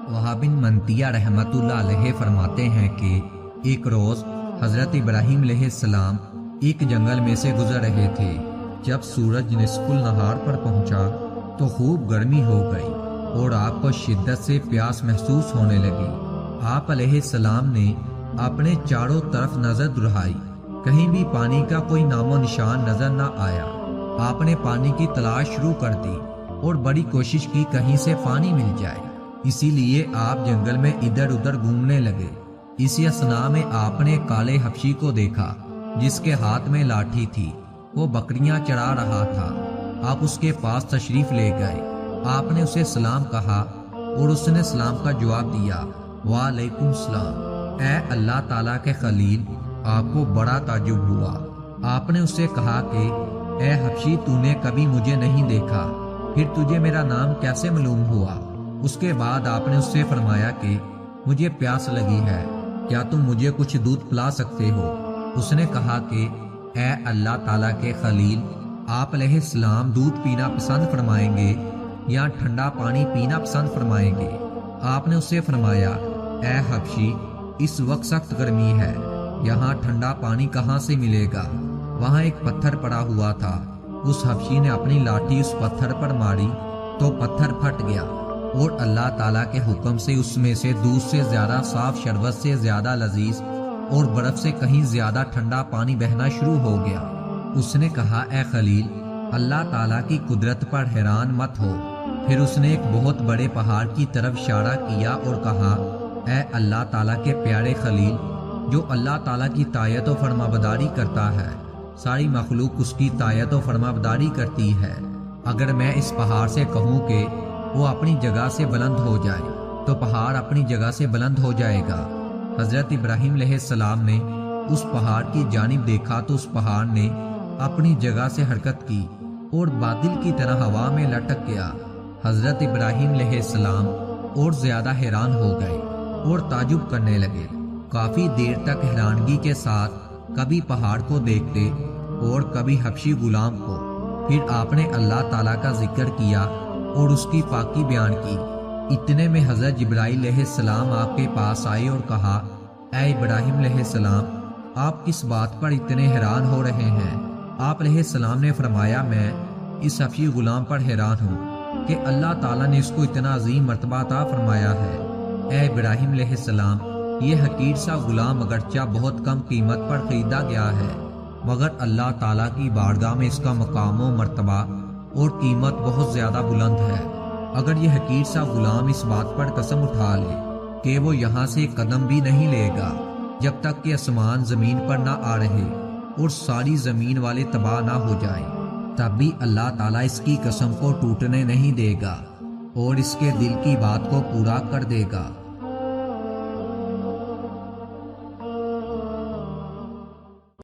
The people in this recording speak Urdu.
وہاب بن منتیہ رحمۃ اللہ علیہ فرماتے ہیں کہ ایک روز حضرت ابراہیم علیہ السلام ایک جنگل میں سے گزر رہے تھے۔ جب سورج نصف النہار پر پہنچا تو خوب گرمی ہو گئی اور آپ کو شدت سے پیاس محسوس ہونے لگی۔ آپ علیہ السلام نے اپنے چاروں طرف نظر دوڑائی، کہیں بھی پانی کا کوئی نام و نشان نظر نہ آیا۔ آپ نے پانی کی تلاش شروع کر دی اور بڑی کوشش کی کہیں سے پانی مل جائے، اسی لیے آپ جنگل میں ادھر ادھر گھومنے لگے۔ اسی اثناء میں آپ نے کالے حبشی کو دیکھا جس کے ہاتھ میں لاٹھی تھی، وہ بکریاں چرا رہا تھا۔ آپ اس کے پاس تشریف لے گئے، آپ نے اسے سلام کہا اور اس نے سلام کا جواب دیا، وعلیکم السلام۔ اے اللہ تعالیٰ کے خلیل، آپ کو بڑا تعجب ہوا۔ آپ نے اسے کہا کہ اے حبشی، تو نے کبھی مجھے نہیں دیکھا، پھر تجھے میرا نام کیسے معلوم ہوا؟ اس کے بعد آپ نے اس سے فرمایا کہ مجھے پیاس لگی ہے، کیا تم مجھے کچھ دودھ پلا سکتے ہو؟ اس نے کہا کہ اے اللہ تعالیٰ کے خلیل، آپ علیہ السلام دودھ پینا پسند فرمائیں گے یا ٹھنڈا پانی پینا پسند فرمائیں گے؟ آپ نے اس سے فرمایا، اے حبشی، اس وقت سخت گرمی ہے، یہاں ٹھنڈا پانی کہاں سے ملے گا؟ وہاں ایک پتھر پڑا ہوا تھا، اس حبشی نے اپنی لاٹھی اس پتھر پر ماری تو پتھر پھٹ گیا اور اللہ تعالیٰ کے حکم سے اس میں سے دودھ سے زیادہ صاف، شربت سے زیادہ لذیذ اور برف سے کہیں زیادہ ٹھنڈا پانی بہنا شروع ہو گیا۔ اس نے کہا، اے خلیل، اللہ تعالیٰ کی قدرت پر حیران مت ہو۔ پھر اس نے ایک بہت بڑے پہاڑ کی طرف اشارہ کیا اور کہا، اے اللہ تعالیٰ کے پیارے خلیل، جو اللہ تعالیٰ کی طاعت و فرمانبرداری کرتا ہے، ساری مخلوق اس کی طاعت و فرمانبرداری کرتی ہے۔ اگر میں اس پہاڑ سے کہوں کہ وہ اپنی جگہ سے بلند ہو جائے تو پہاڑ اپنی جگہ سے بلند ہو جائے گا۔ حضرت ابراہیم علیہ السلام نے اس پہاڑ کی جانب دیکھا تو اس پہاڑ نے اپنی جگہ سے حرکت کی اور بادل کی طرح ہوا میں لٹک گیا۔ حضرت ابراہیم علیہ السلام اور زیادہ حیران ہو گئے اور تعجب کرنے لگے، کافی دیر تک حیرانگی کے ساتھ کبھی پہاڑ کو دیکھتے اور کبھی حبشی غلام کو۔ پھر آپ نے اللہ تعالیٰ کا ذکر کیا اور اس کی پاکی بیان کی۔ اتنے میں حضرت جبرائیل علیہ السلام آپ کے پاس آئے اور کہا، اے ابراہیم علیہ السلام، آپ کس بات پر اتنے حیران ہو رہے ہیں؟ آپ علیہ السلام نے فرمایا، میں اس حبشی غلام پر حیران ہوں کہ اللہ تعالیٰ نے اس کو اتنا عظیم مرتبہ عطا فرمایا ہے۔ اے ابراہیم علیہ السلام، یہ حقیر سا غلام اگرچہ بہت کم قیمت پر خریدا گیا ہے، مگر اللہ تعالیٰ کی بارگاہ میں اس کا مقام و مرتبہ اور قیمت بہت زیادہ بلند ہے۔ اگر یہ حقیر سا غلام اس بات پر قسم اٹھا لے کہ وہ یہاں سے ایک قدم بھی نہیں لے گا جب تک کہ آسمان زمین پر نہ آ رہے اور ساری زمین والے تباہ نہ ہو جائیں، تب بھی اللہ تعالیٰ اس کی قسم کو ٹوٹنے نہیں دے گا اور اس کے دل کی بات کو پورا کر دے گا۔